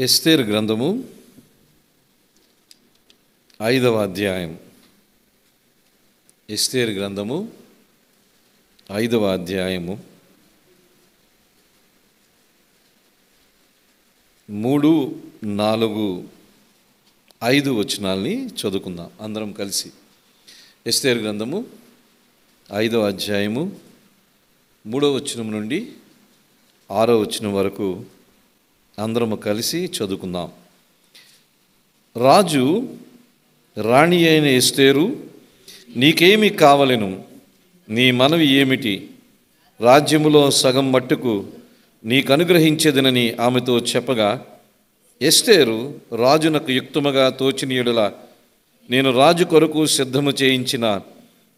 ఎస్తేరు గ్రంథము 5వ అధ్యాయం. ఎస్తేరు గ్రంథము 5వ అధ్యాయము 3, 4, 5 వచనాల్ని చదువుకుందాం అందరం కలిసి. ఎస్తేరు గ్రంథము 5వ అధ్యాయము 3వ వచనం నుండి 6వ వచనం వరకు అందరము కలిసి చదువుకుందాం. రాజు రాణి అయిన ఎస్తేరు, నీకేమి కావలెను? నీ మనవి ఏమిటి? రాజ్యములో సగం మట్టుకు నీకు అనుగ్రహించేదనని ఆమెతో చెప్పగా, ఎస్తేరు రాజునకు యుక్తముగా తోచిన యెడల నేను రాజు కొరకు సిద్ధము చేయించిన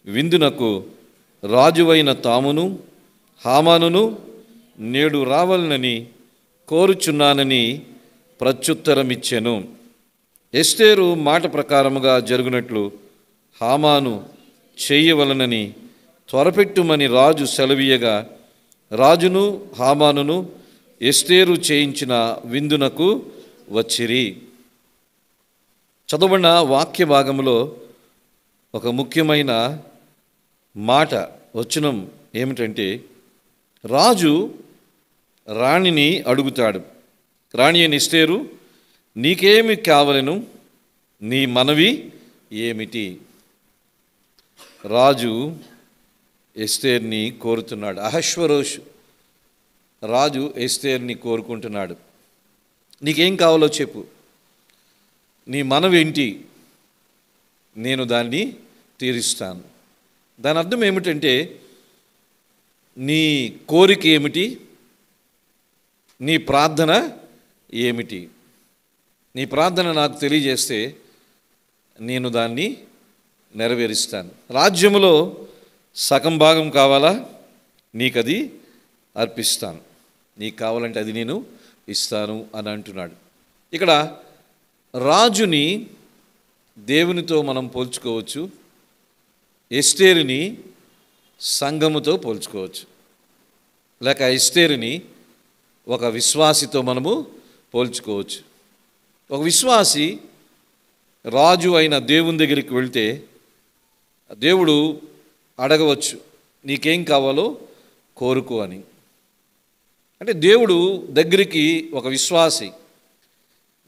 విందునకు రాజువైన తామును హామానును నేడు రావాలనని కోరుచున్నానని ప్రత్యుత్తరమిచ్చెను. ఎస్తేరు మాట ప్రకారముగా జరుగునట్లు హామాను చేయవలనని త్వరపెట్టుమని రాజు సెలవీయగా, రాజును హామానును ఎస్తేరు చేయించిన విందునకు వచ్చిరి. చదవబడిన వాక్య భాగంలో ఒక ముఖ్యమైన మాట వచనం ఏమిటంటే, రాజు రాణిని అడుగుతాడు. రాణి అయిన ఎస్తేరు, నీకేమి కావలెను? నీ మనవి ఏమిటి? రాజు ఎస్తేర్ని కోరుతున్నాడు. అహశ్వరోషు రాజు ఎస్తేర్ని కోరుకుంటున్నాడు. నీకేం కావాలో చెప్పు, నీ మనవి ఏంటి? నేను దాన్ని తీరుస్తాను. దాని అర్థం ఏమిటంటే, నీ కోరిక ఏమిటి? నీ ప్రార్థన ఏమిటి? నీ ప్రార్థన నాకు తెలియజేస్తే నేను దాన్ని నెరవేరుస్తాను. రాజ్యములో సగం భాగం కావాలా? నీకది అర్పిస్తాను. నీకు కావాలంటే అది నేను ఇస్తాను అని అంటున్నాడు. ఇక్కడ రాజుని దేవునితో మనం పోల్చుకోవచ్చు, ఎస్తేరుని సంఘముతో పోల్చుకోవచ్చు, లేక ఎస్తేరుని ఒక విశ్వాసితో మనము పోల్చుకోవచ్చు. ఒక విశ్వాసి రాజు అయిన దేవుని దగ్గరికి వెళ్తే దేవుడు అడగవచ్చు, నీకేం కావాలో కోరుకో అని. అంటే దేవుడు దగ్గరికి ఒక విశ్వాసి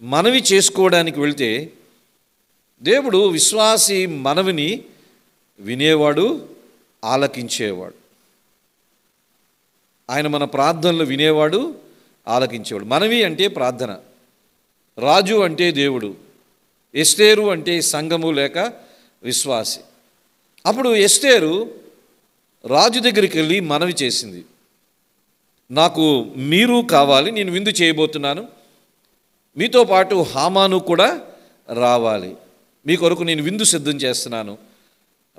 మనవి చేసుకోవడానికి వెళ్తే దేవుడు విశ్వాసి మనవిని వినేవాడు, ఆలకించేవాడు. ఆయన మన ప్రార్థనలు వినేవాడు, ఆలకించేవాడు. మనవి అంటే ప్రార్థన, రాజు అంటే దేవుడు, ఎస్తేరు అంటే సంఘము లేక విశ్వాసి. అప్పుడు ఎస్తేరు రాజు దగ్గరికి వెళ్ళి మనవి చేసింది, నాకు మీరు కావాలి, నేను విందు చేయబోతున్నాను, మీతో పాటు హామాను కూడా రావాలి, మీ కొరకు నేను విందు సిద్ధం చేస్తున్నాను,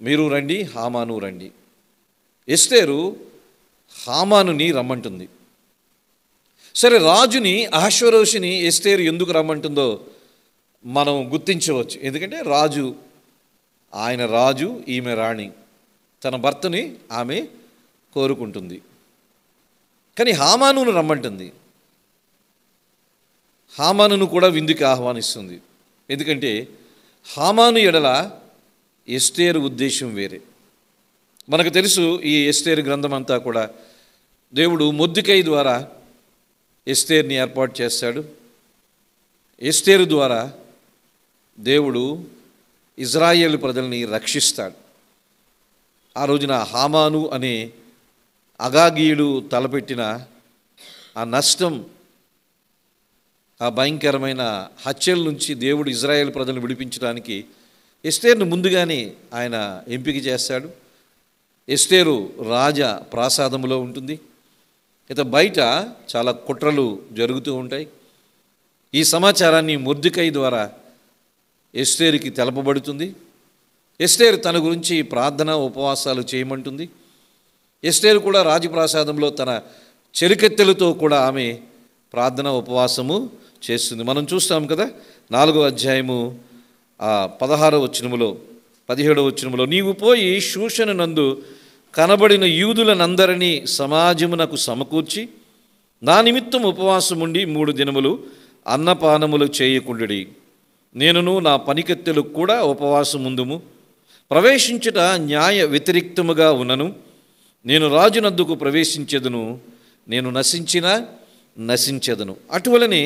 మీరు రండి, హామాను రండి. ఎస్తేరు హామానుని రమ్మంటుంది. సరే, రాజుని అహశ్వరోషుని ఎస్తేరు ఎందుకు రమ్మంటుందో మనం గుర్తించవచ్చు. ఎందుకంటే ఆయన రాజు, ఈమె రాణి, తన భర్తని ఆమె కోరుకుంటుంది. కానీ హామానును రమ్మంటుంది, హామానును కూడా విందుకి ఆహ్వానిస్తుంది. ఎందుకంటే హామాను ఎడల ఎస్తేరు ఉద్దేశం వేరే. మనకు తెలుసు, ఈ ఎస్తేరు గ్రంథం అంతా కూడా దేవుడు మొర్దెకై ద్వారా ఎస్తేర్ని ఏర్పాటు చేస్తాడు. ఎస్తేరు ద్వారా దేవుడు ఇజ్రాయేలు ప్రజల్ని రక్షిస్తాడు. ఆ రోజున హామాను అనే అగాగీయుడు తలపెట్టిన ఆ నష్టం, ఆ భయంకరమైన హత్యల నుంచి దేవుడు ఇజ్రాయేలు ప్రజలను విడిపించడానికి ఎస్తేరును ముందుగానే ఆయన ఎంపిక చేస్తాడు. ఎస్తేరు రాజ ప్రాసాదములో ఉంటుంది. ఇక బయట చాలా కుట్రలు జరుగుతూ ఉంటాయి. ఈ సమాచారాన్ని మొర్దెకై ద్వారా ఎస్తేరుకి తెలపబడుతుంది. ఎస్తేరు తన గురించి ప్రార్థన ఉపవాసాలు చేయమంటుంది. ఎస్తేరు కూడా రాజప్రాసాదంలో తన చెలికెత్తెలతో కూడా ఆమె ప్రార్థన ఉపవాసము చేస్తుంది. మనం చూస్తాం కదా, 4వ అధ్యాయము 16వ వచనములో 17వ వచనములో, నీవు పోయి షూషను నందు కనబడిన యూదులనందరినీ సమాజమునకు సమకూర్చి నా నిమిత్తం ఉపవాసముండి 3 దినములు అన్నపానములు చేయకుండుడి. నేనును నా పనికత్తెలు కూడా ఉపవాసం ముందుము. ప్రవేశించుట న్యాయ వ్యతిరిక్తముగా ఉన్నను. నేను రాజునద్దుకు ప్రవేశించెదను. నేను నశించెదను. అటువలనే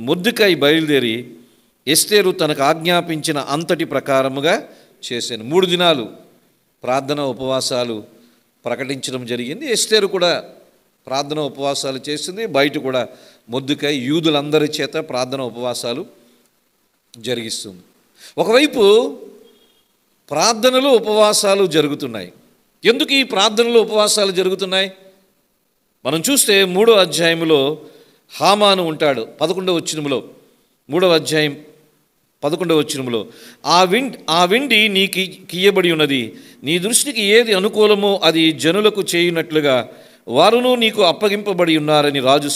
మొర్దెకై బయలుదేరి ఎస్తేరు తనకు ఆజ్ఞాపించిన అంతటి ప్రకారముగా చేశాను. 3 దినాలు ప్రార్థన ఉపవాసాలు ప్రకటించడం జరిగింది. ఎస్తేరు కూడా ప్రార్థన ఉపవాసాలు చేసింది. బయట కూడా మొర్దెకై యూదులందరి చేత ప్రార్థన ఉపవాసాలు జరిగిస్తుంది. ఒకవైపు ప్రార్థనలు ఉపవాసాలు జరుగుతున్నాయి. ఎందుకు ఈ ప్రార్థనలు ఉపవాసాలు జరుగుతున్నాయి? మనం చూస్తే 3వ అధ్యాయంలో హామాను ఉంటాడు. 11వ వచనంలో 3వ అధ్యాయం 11వ వచనంలో ఆ వెండి నీకు ఇయ్యబడి ఉన్నది. నీ దృష్టికి ఏది అనుకూలమో అది జనులకు చేయునట్లుగా వారును నీకు అప్పగింపబడి ఉన్నారని రాజు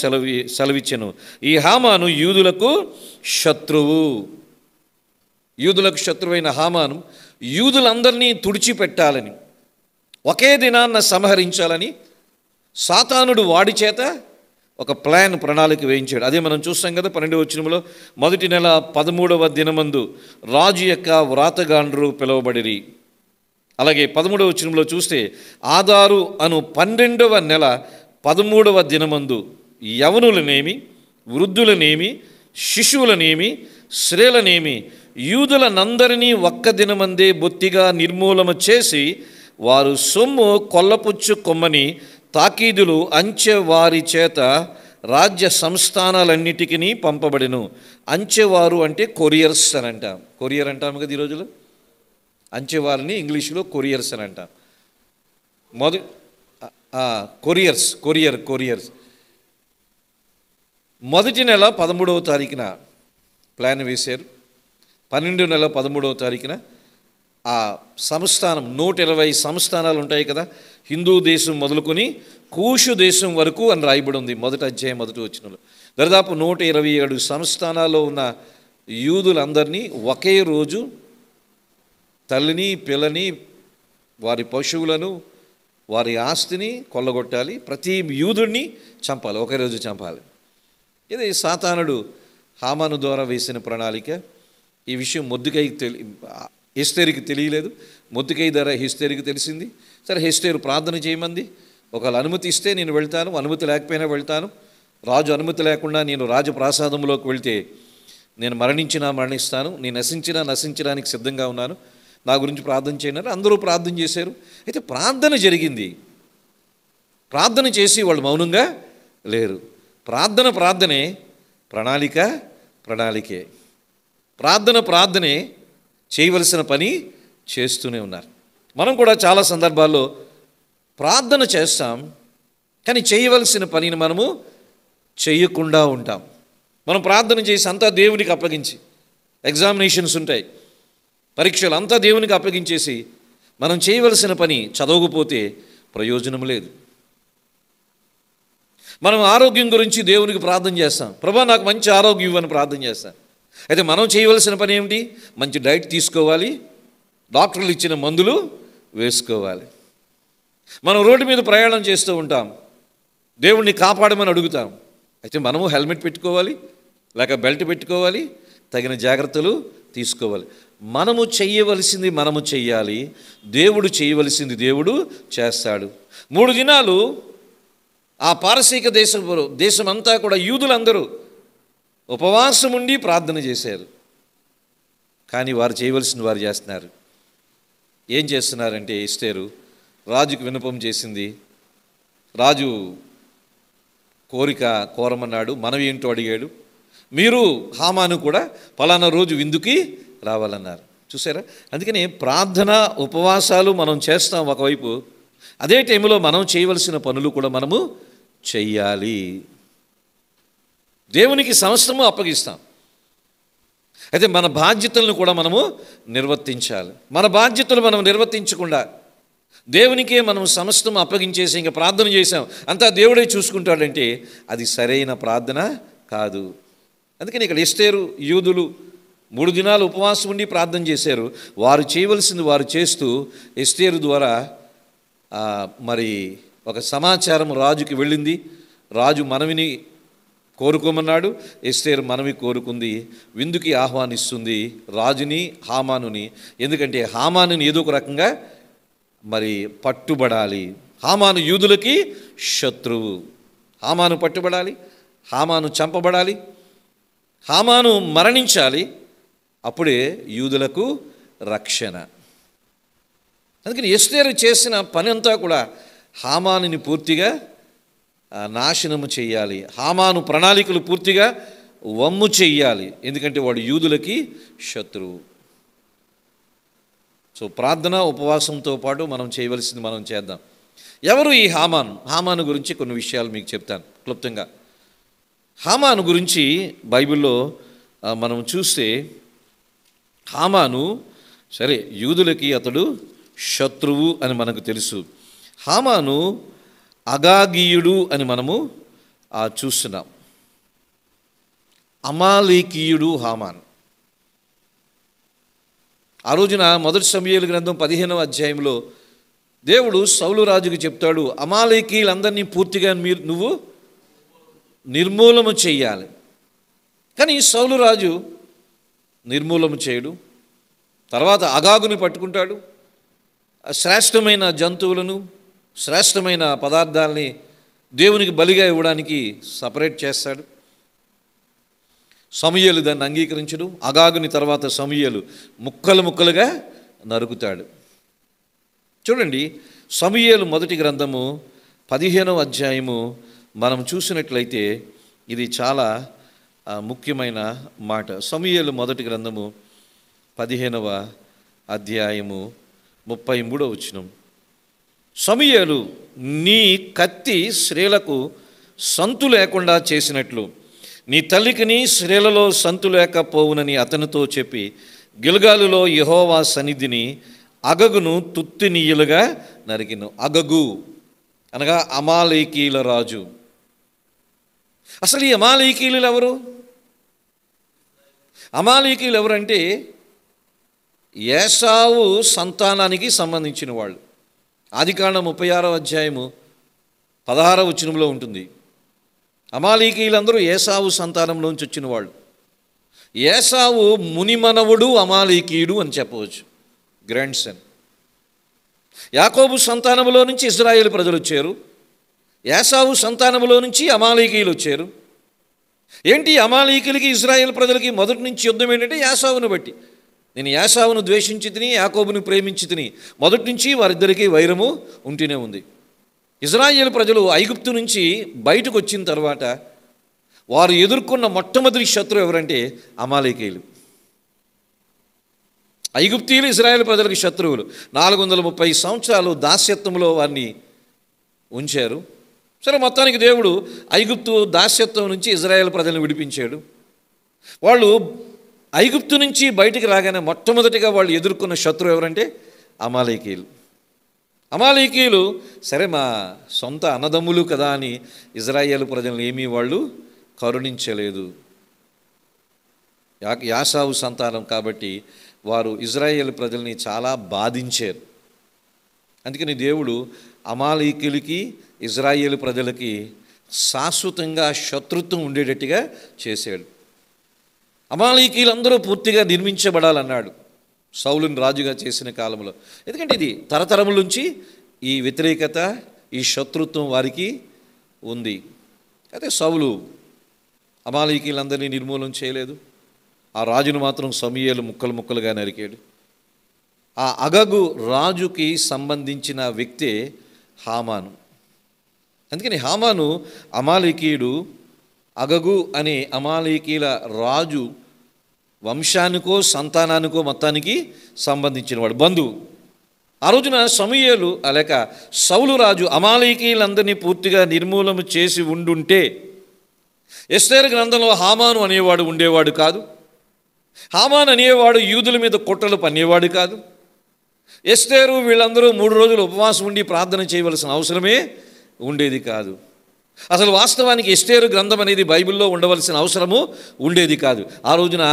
సెలవిచ్చెను. ఈ హామాను యూదులకు శత్రువైన హామాను యూదులందరినీ తుడిచిపెట్టాలని, ఒకే దినాన్న సంహరించాలని సాతానుడు వాడి చేత ఒక ప్రణాళిక వేయించాడు. అదే మనం చూస్తాం కదా 12వ వచనంలో, మొదటి నెల 13వ దినమందు రాజు యొక్క వ్రాతగాండ్రు పిలువబడిరి. అలాగే 13వ వచనంలో చూస్తే ఆదారు అను 12వ నెల 13వ దినమందు యవనులనేమి, వృద్ధులనేమి, శిశువులనేమి, స్త్రీలనేమి యూదులనందరినీ ఒక్క దినమందే బొత్తిగా నిర్మూలన చేసి వారు సొమ్ము కొల్లపుచ్చు కొమ్మని తాకీదులు అంచెవారి చేత రాజ్య సంస్థానాలన్నిటికీ పంపబడెను. అంచెవారు అంటే కొరియర్స్ అని అంటాం. కొరియర్ అంటాము కదా ఈ రోజులో. అంచెవారిని ఇంగ్లీషులో కొరియర్స్ అని అంటాం. కొరియర్స్ మొదటి నెల 13వ తారీఖున ప్లాన్ వేశారు. 12 నెల 13వ తారీఖున ఆ సంస్థానం 120 సంస్థానాలు ఉంటాయి కదా, హిందూ దేశం మొదలుకొని కూషు దేశం వరకు అని రాయబడి ఉంది 1వ అధ్యాయం 1వ వచనంలో. దాదాపు 127 సంస్థానాల్లో ఉన్న యూదులందరినీ ఒకే రోజు తల్లిని, పిల్లని, వారి పశువులను, వారి ఆస్తిని కొల్లగొట్టాలి. ప్రతి యూదుడిని చంపాలి, ఒకే రోజు చంపాలి. ఇది సాతానుడు హామాను ద్వారా వేసిన ప్రణాళిక. ఈ విషయం ఎస్తేరుకి తెలియలేదు. మొర్దెకై ద్వారా ఎస్తేరుకి తెలిసింది. సరే, ఎస్తేరు ప్రార్థన చేయమంది. ఒకవేళ అనుమతి ఇస్తే నేను వెళ్తాను, అనుమతి లేకపోయినా వెళ్తాను. రాజు అనుమతి లేకుండా నేను రాజప్రాసాదంలోకి వెళ్తే నేను మరణిస్తాను, నేను నశించడానికి సిద్ధంగా ఉన్నాను, నా గురించి ప్రార్థన చేయన్నారు. అందరూ ప్రార్థన చేశారు. అయితే ప్రార్థన జరిగింది. ప్రార్థన చేసి వాళ్ళు మౌనంగా లేరు. ప్రార్థనే, ప్రణాళికే. ప్రార్థనే చేయవలసిన పని చేస్తూనే ఉన్నారు. మనం కూడా చాలా సందర్భాల్లో ప్రార్థన చేస్తాం, కానీ చేయవలసిన పనిని మనము చేయకుండా ఉంటాం. మనం ప్రార్థన చేసి అంతా దేవునికి అప్పగించి, ఎగ్జామినేషన్స్ ఉంటాయి, పరీక్షలు అంతా దేవునికి అప్పగించేసి మనం చేయవలసిన పని చదవకపోతే ప్రయోజనం లేదు. మనం ఆరోగ్యం గురించి దేవునికి ప్రార్థన చేస్తాం. ప్రభా నాకు మంచి ఆరోగ్యం ఇవ్వని ప్రార్థన చేస్తాం. అయితే మనం చేయవలసిన పని ఏమిటి? మంచి డైట్ తీసుకోవాలి, డాక్టర్లు ఇచ్చిన మందులు వేసుకోవాలి. మనం రోడ్డు మీద ప్రయాణం చేస్తూ ఉంటాం, దేవుణ్ణి కాపాడమని అడుగుతాం. అయితే మనము హెల్మెట్ పెట్టుకోవాలి, లేక బెల్ట్ పెట్టుకోవాలి, తగిన జాగ్రత్తలు తీసుకోవాలి. మనము చేయవలసింది మనము చెయ్యాలి, దేవుడు చేయవలసింది దేవుడు చేస్తాడు. 3 దినాలు ఆ పారసీక దేశమంతా కూడా యూదులందరూ ఉపవాసం ఉండి ప్రార్థన చేశారు. కానీ వారు చేయవలసింది వారు చేస్తున్నారు. ఏం చేస్తున్నారంటే, ఎస్తేరు రాజుకు విన్నపం చేసింది. రాజు కోరమన్నాడు, మనవి ఏంటో అడిగాడు. మీరు హామాను కూడా పలానా రోజు విందుకి రావాలన్నారు. చూసారా? అందుకని ప్రార్థన ఉపవాసాలు మనం చేస్తాం ఒకవైపు, అదే టైంలో మనం చేయవలసిన పనులు కూడా మనము చెయ్యాలి. దేవునికి సమస్తము అప్పగిస్తాం. అయితే మన బాధ్యతలను కూడా మనము నిర్వర్తించాలి. మన బాధ్యతలు మనం నిర్వర్తించకుండా దేవునికే మనం సమస్తం అప్పగించేసి ఇంకా ప్రార్థన చేసాం, అంతా దేవుడే చూసుకుంటాడంటే అది సరైన ప్రార్థన కాదు. అందుకని ఇక్కడ ఎస్తేరు యూదులు 3 దినాలు ఉపవాసం ఉండి ప్రార్థన చేశారు. వారు చేయవలసింది వారు చేస్తూ ఎస్తేరు ద్వారా మరి ఒక సమాచారం రాజుకి వెళ్ళింది. రాజు మనవిని కోరుకోమన్నాడు. ఎస్తేరు మనవి కోరుకుంది, విందుకి ఆహ్వానిస్తుంది రాజుని, హామానుని. ఎందుకంటే హామానుని ఏదో ఒక రకంగా మరి పట్టుబడాలి. హామాను యూదులకి శత్రువు. హామాను పట్టుబడాలి, హామాను చంపబడాలి, హామాను మరణించాలి. అప్పుడే యూదులకు రక్షణ. అందుకని ఎస్తేరు చేసిన పని అంతా కూడా హామానుని పూర్తిగా నాశనము చేయాలి. హామాను ప్రణాళికలు పూర్తిగా వమ్ము చెయ్యాలి. ఎందుకంటే వాడు యూదులకి శత్రువు. సో ప్రార్థన, ఉపవాసంతో పాటు మనం చేయవలసింది మనం చేద్దాం. ఎవరు ఈ హామాను? హామాను గురించి కొన్ని విషయాలు మీకు చెప్తాను క్లుప్తంగా. హామాను గురించి బైబిల్లో మనం చూస్తే, హామాను సరే యూదులకి అతడు శత్రువు అని మనకు తెలుసు. హామాను అగాగీయుడు అని మనము చూస్తున్నాం. అమాలేకీయుడు హామాను. ఆ రోజున మొదటి సమూయేలు గ్రంథం 15వ అధ్యాయంలో దేవుడు సౌలు రాజుకి చెప్తాడు, అమాలేకీయులందరినీ పూర్తిగా నువ్వు నిర్మూలము చెయ్యాలి. కానీ సౌలు రాజు నిర్మూలము చేయడు. తర్వాత అగాగుని పట్టుకుంటాడు. శ్రేష్టమైన జంతువులను, శ్రేష్టమైన పదార్థాలని దేవునికి బలిగా ఇవ్వడానికి సపరేట్ చేస్తాడు. సమూయేలు దాన్ని అంగీకరించడు. అగాగుని తర్వాత సమూయేలు ముక్కలు ముక్కలుగా నరుకుతాడు. చూడండి, సమూయేలు మొదటి గ్రంథము 15వ అధ్యాయము మనం చూసినట్లయితే ఇది చాలా ముఖ్యమైన మాట. సమూయేలు మొదటి గ్రంథము 15వ అధ్యాయము 33వ వచనం. సమూయేలు, నీ కత్తి స్త్రీలకు సంతు లేకుండా చేసినట్లు నీ తల్లికిని స్త్రీలలో సంతు లేకపోవునని అతనితో చెప్పి గిల్గాలులో యెహోవా సన్నిధిని అగగును తుత్తినీయులుగా నరికిను. అగగు అనగా అమాలేకీల రాజు. అసలు ఈ అమాలేకీలు ఎవరు? అమాలేకీలు ఎవరంటే ఏశావు సంతానానికి సంబంధించిన వాళ్ళు. ఆదికాండం 36వ అధ్యాయము 16వ వచనంలో ఉంటుంది. అమాలేకీయులందరూ ఏశావు సంతానంలోంచి వచ్చిన వాళ్ళు. ఏశావు మునిమనవుడు అమాలేకీయుడు అని చెప్పవచ్చు, గ్రాండ్ సన్. యాకోబు సంతానములో నుంచి ఇశ్రాయేలు ప్రజలు వచ్చారు. ఏశావు సంతానములో నుంచి అమాలేకీయులు వచ్చారు. ఏంటి అమాలేకీయులకి ఇశ్రాయేలు ప్రజలకి మొదటి నుంచి యుద్ధం ఏంటంటే ఏశావును బట్టి. నేను ఏశావును ద్వేషించి తిని, యాకోబును ప్రేమించి తిని, మొదటి నుంచి వారిద్దరికీ వైరము ఉంటూనే ఉంది. ఇశ్రాయేలు ప్రజలు ఐగుప్తు నుంచి బయటకు వచ్చిన తర్వాత వారు ఎదుర్కొన్న మొట్టమొదటి శత్రువు ఎవరంటే అమాలేకీయులు. ఐగుప్తీయులు ఇశ్రాయేలు ప్రజలకు శత్రువులు. 430 సంవత్సరాలు దాస్యత్వంలో వారిని ఉంచారు. సరే, మొత్తానికి దేవుడు ఐగుప్తు దాస్యత్వం నుంచి ఇశ్రాయేలు ప్రజలను విడిపించాడు. వాళ్ళు ఐగుప్తు నుంచి బయటికి రాగానే మొట్టమొదటిగా వాళ్ళు ఎదుర్కొన్న శత్రువు ఎవరంటే అమాలేకీయులు. అమాలేకీయులు సరే మా సొంత అన్నదమ్ములు కదా అని ఇశ్రాయేలు ప్రజలను ఏమీ వాళ్ళు కరుణించలేదు. యాసావు సంతానం కాబట్టి వారు ఇశ్రాయేలు ప్రజల్ని చాలా బాధించారు. అందుకని దేవుడు అమాలేకీయులకి ఇశ్రాయేలు ప్రజలకి శాశ్వతంగా శత్రుత్వం ఉండేటట్టుగా చేశాడు. అమాలేకీయులందరూ పూర్తిగా నిర్మించబడాలన్నాడు సౌలుని రాజుగా చేసిన కాలంలో. ఎందుకంటే ఇది తరతరముల నుంచి ఈ వ్యతిరేకత, ఈ శత్రుత్వం వారికి ఉంది. అయితే సౌలు అమాలేకీయులందరినీ నిర్మూలన చేయలేదు. ఆ రాజును మాత్రం సమూయేలు ముక్కలు ముక్కలుగా నరికాడు. ఆ అగగు రాజుకి సంబంధించిన వ్యక్తే హామాను. అందుకని హామాను అమాలేకీయుడు. అగగు అనే అమాలేకీయుల రాజు వంశానికో సంతానానికో మొత్తానికి సంబంధించినవాడు, బంధువు. ఆ రోజున సమూయేలు లేక సౌలు రాజు అమాలేకీయులందరినీ పూర్తిగా నిర్మూలన చేసి ఉండుంటే ఎస్తేరు గ్రంథంలో హామాను అనేవాడు ఉండేవాడు కాదు. హామాను అనేవాడు యూదుల మీద కుట్రలు పన్నేవాడు కాదు. ఎస్తేరు వీళ్ళందరూ 3 రోజులు ఉపవాసం ఉండి ప్రార్థన చేయవలసిన అవసరమే ఉండేది కాదు. అసలు వాస్తవానికి ఎస్తేరు గ్రంథం అనేది బైబిల్లో ఉండవలసిన అవసరము ఉండేది కాదు. ఆ రోజున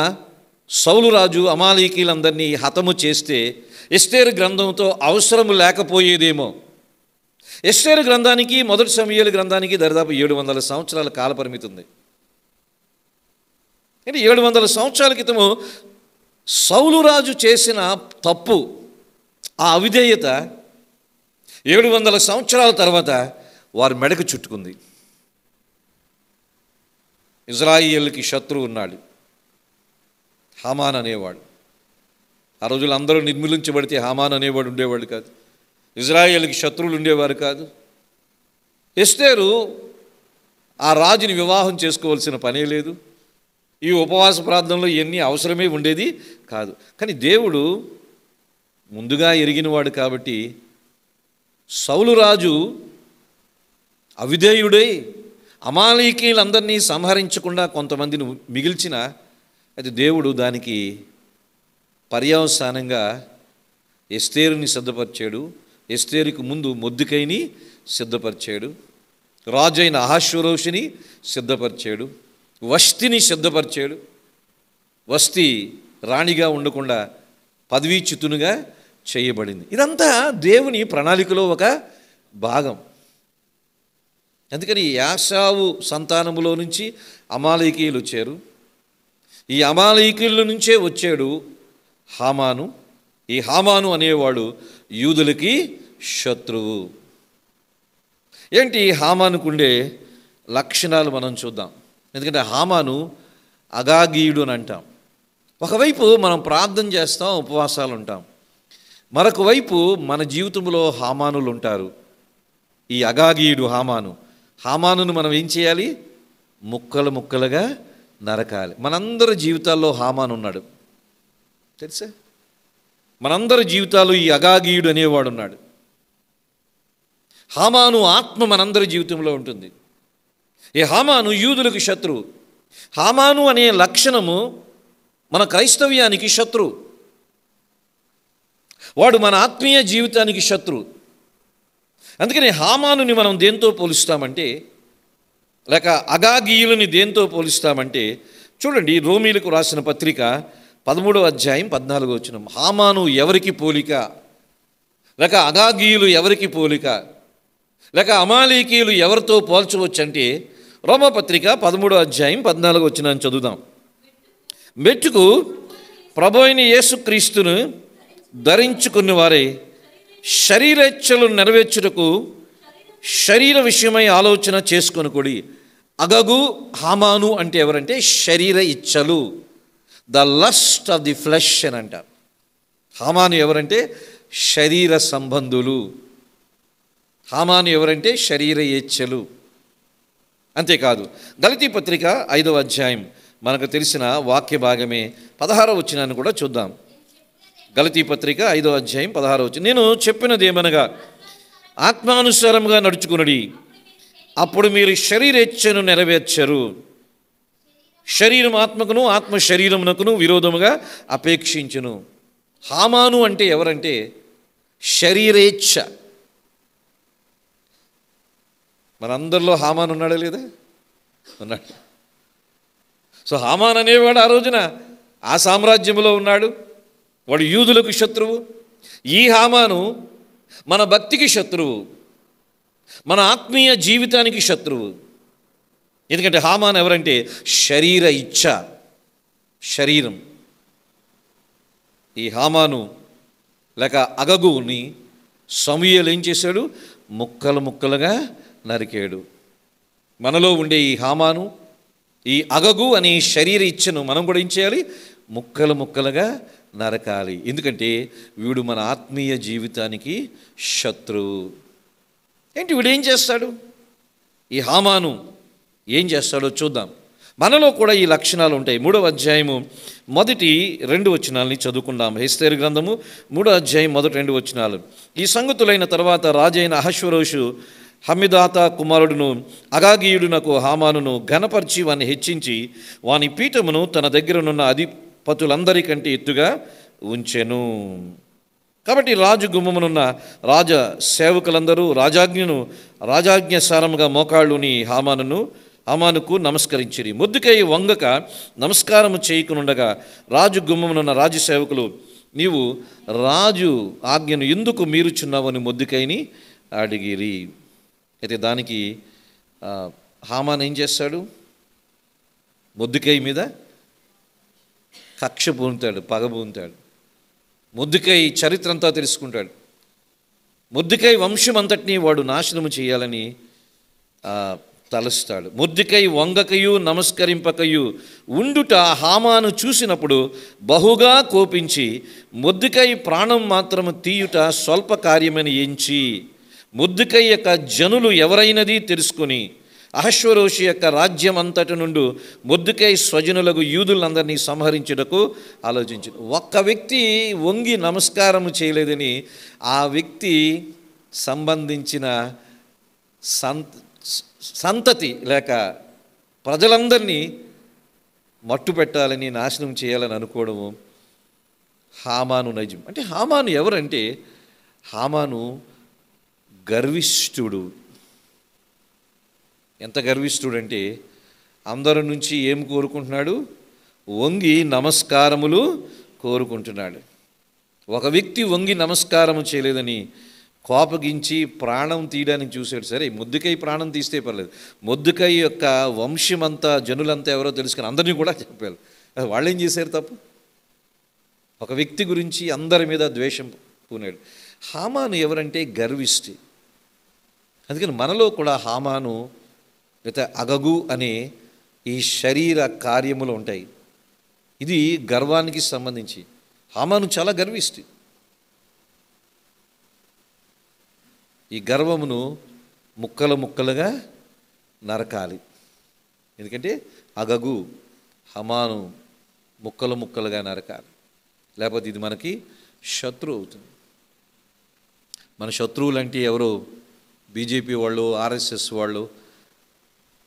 సౌలు రాజు అమాలేకీయులందరినీ హతము చేస్తే ఎస్తేరు గ్రంథంతో అవసరము లేకపోయేదేమో. ఎస్తేరు గ్రంథానికి మొదటి సమూయేలు గ్రంథానికి దాదాపు 700 సంవత్సరాల కాలపరిమితి ఉంది. అంటే 700 సంవత్సరాల క్రితము సౌలు రాజు చేసిన తప్పు, ఆ అవిధేయత 700 సంవత్సరాల తర్వాత వారి మెడకు చుట్టుకుంది. ఇజ్రాయిలీయులకి శత్రువు ఉన్నాడు, హామాన్ అనేవాడు. ఆ రోజులు అందరూ నిర్మూలించబడితే హామాన్ అనేవాడు ఉండేవాడు కాదు. ఇజ్రాయిలీయులకి శత్రువులు ఉండేవారు కాదు. ఎస్తేరు ఆ రాజుని వివాహం చేసుకోవాల్సిన పనే లేదు. ఈ ఉపవాస ప్రార్థనలో ఇవన్నీ అవసరమే ఉండేది కాదు. కానీ దేవుడు ముందుగా ఎరిగినవాడు కాబట్టి సౌలు రాజు అవిధేయుడై అమాలేకీయులందరినీ సంహరించకుండా కొంతమందిని మిగిల్చిన, అది దేవుడు దానికి పర్యవసానంగా ఎస్తేరుని సిద్ధపరిచాడు. ఎస్తేరుకు ముందు మొర్దెకైని సిద్ధపరిచాడు. రాజు అయిన అహష్వేరోషుని సిద్ధపరిచాడు. వష్తిని సిద్ధపరిచాడు. వష్తి రాణిగా ఉండకుండా పదవీచ్యుతునిగా చేయబడింది. ఇదంతా దేవుని ప్రణాళికలో ఒక భాగం. అందుకని యాశావు సంతానములో నుంచి అమాలేకీయులు వచ్చారు. ఈ అమాలేకీయుల నుంచే వచ్చాడు హామాను. ఈ హామాను అనేవాడు యూదులకి శత్రువు. ఏంటి హామానుకుండే లక్షణాలు మనం చూద్దాం. ఎందుకంటే హామాను అగాగీయుడు అని అంటాం. ఒకవైపు మనం ప్రార్థన చేస్తాం, ఉపవాసాలు ఉంటాం. మరొక వైపు మన జీవితంలో హామానులు ఉంటారు. ఈ అగాగీయుడు హామానును మనం ఏం చేయాలి? ముక్కలు ముక్కలుగా నరకాలి. మనందరి జీవితాల్లో హామాను ఉన్నాడు, తెలుసా? మనందరి జీవితాల్లో ఈ అగాగీయుడు అనేవాడు ఉన్నాడు. హామాను ఆత్మ మనందరి జీవితంలో ఉంటుంది. ఈ హామాను యూదులకు శత్రువు. హామాను అనే లక్షణము మన క్రైస్తవ్యానికి శత్రువు. వాడు మన ఆత్మీయ జీవితానికి శత్రువు. అందుకని హామానుని మనం దేంతో పోలుస్తామంటే, లేక అగాగీయులని దేంతో పోలుస్తామంటే, చూడండి రోమీలకు రాసిన పత్రిక 13వ అధ్యాయం 14వ వచనం. హామాను ఎవరికి పోలిక, లేక అగాగీయులు ఎవరికి పోలిక, లేక అమాలేకీయులు ఎవరితో పోల్చవచ్చు అంటే, రోమపత్రిక 13వ అధ్యాయం 14వ వచనాన్ని చదువుదాం. మెట్టుకు ప్రభు అయిన యేసుక్రీస్తును ధరించుకున్న వారే శరీరేచ్ఛలు నెరవేర్చుటకు శరీర విషయమై ఆలోచన చేసుకొనుకొడి. అగగు హామాను అంటే ఎవరంటే శరీర ఇచ్ఛలు, the lust of the flesh అని అంటారు. హామాను ఎవరంటే శరీర సంబంధులు. హామాను ఎవరంటే శరీర ఇచ్ఛలు. అంతేకాదు గలతీ పత్రిక 5వ అధ్యాయం మనకు తెలిసిన వాక్య భాగమే. 16వ వచనాన్ని కూడా చూద్దాం. గలతీ పత్రిక 5వ అధ్యాయం 16వ వచనం. నేను చెప్పినదేమనగా ఆత్మానుసారంగా నడుచుకునడి, అప్పుడు మీరు శరీరేచ్ఛను నెరవేర్చరు. శరీరం ఆత్మకును, ఆత్మ శరీరమునకును విరోధముగా అపేక్షించును. హామాను అంటే ఎవరంటే శరీరేచ్ఛ. మనందరిలో హామాను ఉన్నాడా లేదా? ఉన్నాడు. సో హామాన్ అనేవాడు ఆ రోజున ఆ సామ్రాజ్యంలో ఉన్నాడు. వాడు యూదులకు శత్రువు. ఈ హామాను మన భక్తికి శత్రువు, మన ఆత్మీయ జీవితానికి శత్రువు. ఎందుకంటే హామాన్ ఎవరంటే శరీర ఇచ్ఛ, శరీరం. ఈ హామాను లేక అగగుని సమూయేలు ఏం చేశాడు? ముక్కలు ముక్కలుగా నరికాడు. మనలో ఉండే ఈ హామాను, ఈ అగగు అనే శరీర ఇచ్ఛను మనం కూడా ఏం చేయాలి? ముక్కలు ముక్కలుగా నరకాలి. ఎందుకంటే వీడు మన ఆత్మీయ జీవితానికి శత్రువు. ఏంటి వీడు ఏం చేస్తాడు? ఈ హామాను ఏం చేస్తాడో చూద్దాం. మనలో కూడా ఈ లక్షణాలు ఉంటాయి. 3వ అధ్యాయము మొదటి 2 వచనాలని చదువుకుందాం. ఎస్తేరు గ్రంథము 3వ అధ్యాయం మొదటి 2 వచనాలు. ఈ సంగతులైన తర్వాత రాజైన అహష్వేరోషు హమ్మెదాతా కుమారుడును అగాగీయుడునకు హామానును ఘనపరిచి వాని హెచ్చించి వాని పీఠమును తన దగ్గరనున్న అధిపతులందరికంటే ఎత్తుగా ఉంచెను. కాబట్టి రాజు గుమ్మమునున్న రాజ సేవకులందరూ రాజాజ్ఞసారముగా మోకాళ్ళుని హామానుకు నమస్కరించిరి. మొర్దెకై వంగక నమస్కారము చేయకునుండగా రాజు గుమ్మమునున్న రాజసేవకులు, నీవు రాజు ఆజ్ఞను ఎందుకు మీరుచున్నావని మొర్దెకైని అడిగిరి. అయితే దానికి హామాన్ ఏం చేస్తాడు? మొర్దెకై మీద కక్ష పూనుతాడు, పగ పూనుతాడు. మొర్దెకై చరిత్ర అంతా తెలుసుకుంటాడు. మొర్దెకై వంశం అంతటినీ వాడు నాశనము చేయాలని తలస్తాడు. మొర్దెకై వంగకయు నమస్కరింపకయు ఉండుట హామాను చూసినప్పుడు బహుగా కోపించి మొర్దెకై ప్రాణం మాత్రము తీయుట స్వల్ప కార్యమని ఎంచి మొర్దెకై యొక్క జనులు ఎవరైనది తెలుసుకొని అహష్వేరోషు యొక్క రాజ్యం అంతటి నుండి మొర్దెకై స్వజనులకు యూదులందరినీ సంహరించుటకు ఆలోచించింది. ఒక్క వ్యక్తి వంగి నమస్కారం చేయలేదని ఆ వ్యక్తి సంబంధించిన సంతతి లేక ప్రజలందరినీ మట్టు పెట్టాలని, నాశనం చేయాలని అనుకోవడము హామాను నైజం. అంటే హామాను ఎవరంటే హామాను గర్విష్ఠుడు. ఎంత గర్విష్ఠుడంటే అందరి నుంచి ఏం కోరుకుంటున్నాడు? వంగి నమస్కారములు కోరుకుంటున్నాడు. ఒక వ్యక్తి వంగి నమస్కారము చేయలేదని కోపగించి ప్రాణం తీయడానికి చూశాడు. సరే, మొర్దెకై ప్రాణం తీస్తే పర్లేదు, మొర్దెకై యొక్క వంశమంతా జనులంతా ఎవరో తెలుసుకుని అందరినీ కూడా చెప్పారు. వాళ్ళు ఏం చేశారు తప్పు? ఒక వ్యక్తి గురించి అందరి మీద ద్వేషం పూనాడు. హామాను ఎవరంటే గర్విష్టి. అందుకని మనలో కూడా హామాను లేకపోతే అగగు అనే ఈ శరీర కార్యములు ఉంటాయి. ఇది గర్వానికి సంబంధించి. హామాను చాలా గర్విష్టి. ఈ గర్వమును ముక్కలు ముక్కలుగా నరకాలి. ఎందుకంటే అగగు హమాను ముక్కలు ముక్కలుగా నరకాలి, లేకపోతే ఇది మనకి శత్రువు అవుతుంది. మన శత్రువులు అంటే ఎవరో బీజేపీ వాళ్ళు, ఆర్ఎస్ఎస్ వాళ్ళు,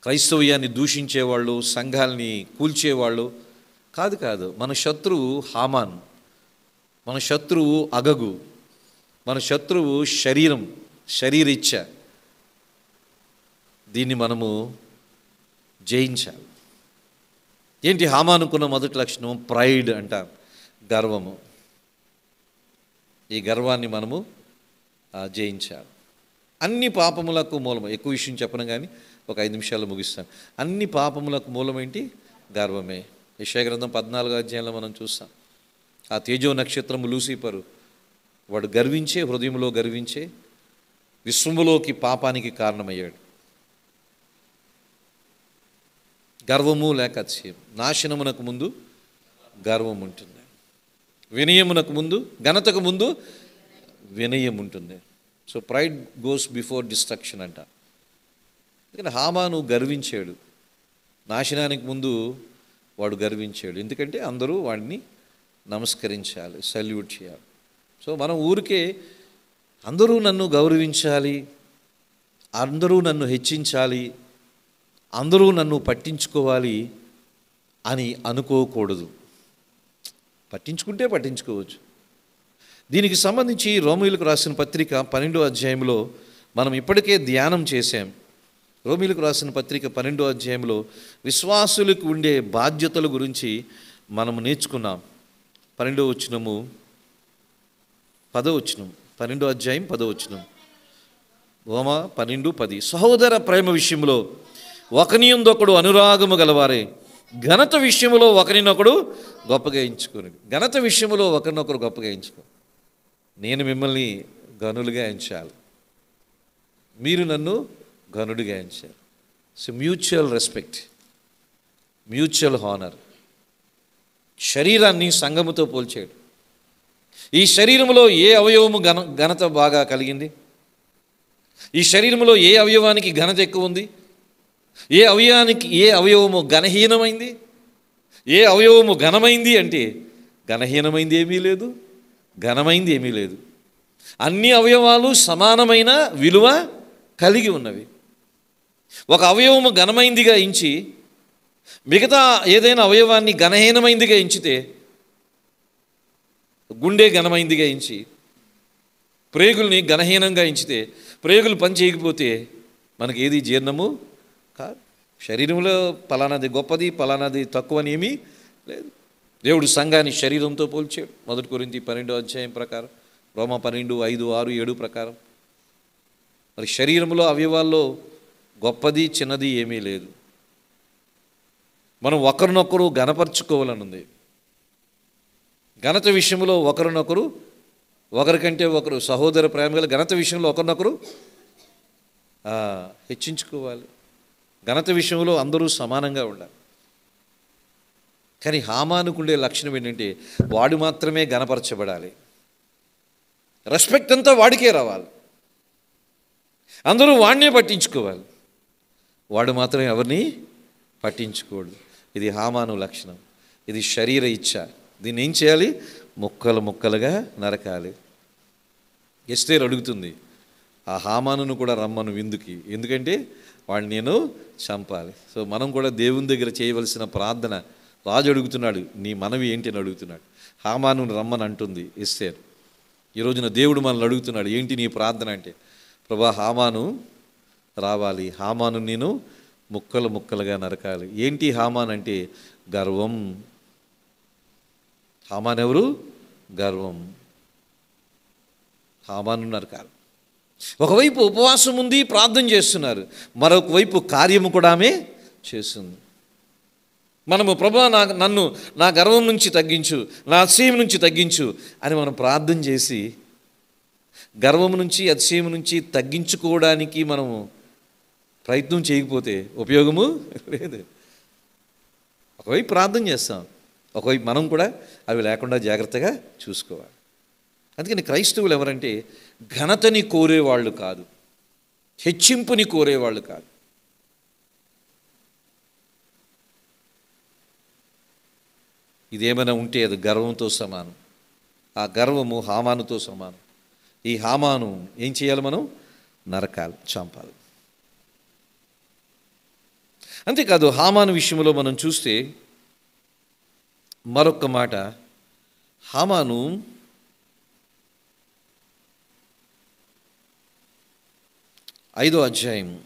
క్రైస్తవ్యాన్ని దూషించేవాళ్ళు, సంఘాలని కూల్చేవాళ్ళు కాదు. మన శత్రువు హామాన్, మన శత్రువు అగగు, మన శత్రువు శరీరిచ్ఛ. దీన్ని మనము జయించాలి. ఏంటి హామానుకున్న మొదటి లక్షణం? ప్రైడ్ అంటాం, గర్వము. ఈ గర్వాన్ని మనము జయించాలి. అన్ని పాపములకు మూలం. ఎక్కువ విషయం చెప్పను కానీ ఒక 5 నిమిషాలు ముగిస్తాను. అన్ని పాపములకు మూలం ఏంటి? గర్వమే. యెషయా గ్రంథం 14వ అధ్యాయంలో మనం చూస్తాం. ఆ తేజో నక్షత్రము లూసిఫరు, వాడు గర్వించే, హృదయంలో గర్వించే విశ్వములోకి పాపానికి కారణమయ్యాడు. గర్వము లేక అతిశయం. నాశనమునకు ముందు గర్వం ఉంటుంది. వినయమునకు ముందు, ఘనతకు ముందు వినయం ఉంటుంది. So pride goes before destruction అంట. ఎందుకంటే హామాను గర్వించాడు. నాశనానికి ముందు వాడు గర్వించాడు. ఎందుకంటే అందరూ వాడిని నమస్కరించాలి, సల్యూట్ చేయాలి. సో మనం ఊరికే అందరూ నన్ను గౌరవించాలి, అందరూ నన్ను హెచ్చించాలి, అందరూ నన్ను పట్టించుకోవాలి అని అనుకోకూడదు. పట్టించుకుంటే పట్టించుకోవచ్చు. దీనికి సంబంధించి రోమీయులకు రాసిన పత్రిక 12వ అధ్యాయంలో మనం ఇప్పటికే ధ్యానం చేశాం. రోమీయులకు రాసిన పత్రిక 12వ అధ్యాయంలో విశ్వాసులకు ఉండే బాధ్యతల గురించి మనం నేర్చుకున్నాం. 12వ వచనము 10వ వచనం, 12వ అధ్యాయం 10వ వచనం. రోమా 12:10. సహోదర ప్రేమ విషయంలో ఒకనియందొకడు అనురాగము గలవారే, ఘనత విషయంలో ఒకరినొకడు గొప్పగా ఎంచుకోండి. ఘనత విషయంలో ఒకరినొకరు గొప్పగా ఎంచుకో. నేను మిమ్మల్ని గనులుగా ఎంచాలి, మీరు నన్ను గనుడిగా ఎంచారు. So mutual respect, mutual honour. శరీరాన్ని సంఘముతో పోల్చాడు. ఈ శరీరంలో ఏ అవయవము ఘనత బాగా కలిగింది? ఈ శరీరంలో ఏ అవయవానికి ఘనత ఎక్కువ ఉంది? ఏ అవయవము ఘనహీనమైంది? ఏ అవయవము ఘనమైంది అంటే ఘనహీనమైంది ఏమీ లేదు, ఘనమైంది ఏమీ లేదు. అన్ని అవయవాలు సమానమైన విలువ కలిగి ఉన్నవి. ఒక అవయవము ఘనమైందిగా ఎంచి మిగతా ఏదైనా అవయవాన్ని ఘనహీనమైందిగా ఎంచితే, గుండె ఘనమైందిగా ఎంచి ప్రేగుల్ని ఘనహీనంగా ఎంచితే, ప్రేగులు పని చేయకపోతే మనకి ఏది జీర్ణము కాదు. శరీరంలో పలానాది గొప్పది, పలానాది తక్కువ అని ఏమీ లేదు. దేవుడు సంఘాన్ని శరీరంతో పోల్చాడు. 1 కొరింథీ 12వ అధ్యాయం ప్రకారం, రోమా 12, 5, 6, 7 ప్రకారం. మరి శరీరంలో అవయవాల్లో గొప్పది చిన్నది ఏమీ లేదు. మనం ఒకరినొకరు ఘనపరచుకోవాలని ఉంది. ఘనత విషయంలో ఒకరినొకరు, ఒకరికంటే ఒకరు సహోదర ప్రేమ గల ఘనత విషయంలో ఒకరినొకరు హెచ్చించుకోవాలి. ఘనత విషయంలో అందరూ సమానంగా ఉండాలి. కానీ హామానుకుండే లక్షణం ఏంటంటే వాడు మాత్రమే ఘనపరచబడాలి, రెస్పెక్ట్ అంతా వాడికే రావాలి, అందరూ వాడినే పట్టించుకోవాలి, వాడు మాత్రం ఎవరిని పట్టించుకోడు. ఇది హామాను లక్షణం, ఇది శరీర ఇచ్ఛ. దీన్ని ఏం చేయాలి? ముక్కలు ముక్కలుగా నరకాలి. ఎస్తేరు అడుగుతుంది, ఆ హామానును కూడా రమ్మను విందుకి, ఎందుకంటే వాడిని నేను చంపాలి. సో మనం కూడా దేవుని దగ్గర చేయవలసిన ప్రార్థన, రాజు అడుగుతున్నాడు, నీ మనవి ఏంటి అని అడుగుతున్నాడు. హామాను రమ్మని అంటుంది ఎస్తేరు. ఈ రోజున దేవుడు మనల్ని అడుగుతున్నాడు, ఏంటి నీ ప్రార్థన అంటే, ప్రభా హామాను రావాలి, హామాను నేను ముక్కలు ముక్కలుగా నరకాలి. ఏంటి హామాన్ అంటే గర్వం. హామాన్ ఎవరు? గర్వం. హామాను నరకాలి. ఒకవైపు ఉపవాసం ఉంది, ప్రార్థన చేస్తున్నారు, మరొక వైపు కార్యము కూడా ఆమె చేస్తుంది. మనము ప్రభా నన్ను నా గర్వం నుంచి తగ్గించు, నా అతిశయం నుంచి తగ్గించు అని మనం ప్రార్థన చేసి గర్వం నుంచి అతిశయం నుంచి తగ్గించుకోవడానికి మనము ప్రయత్నం చేయకపోతే ఉపయోగము లేదు. ఒకవైపు ప్రార్థన చేస్తాం, ఒకవైపు మనం కూడా అవి లేకుండా జాగ్రత్తగా చూసుకోవాలి. అందుకని క్రైస్తవులు ఎవరంటే ఘనతని కోరేవాళ్ళు కాదు, హెచ్చింపుని కోరేవాళ్ళు కాదు. ఇదేమైనా ఉంటే అది గర్వంతో సమానం. ఆ గర్వము హామానుతో సమానం. ఈ హామాను ఏం చేయాలి? మనం నరకాలి, చంపాలి. అంతేకాదు హామాను విషయంలో మనం చూస్తే మరొక మాట, హామాను ఐదో అధ్యాయము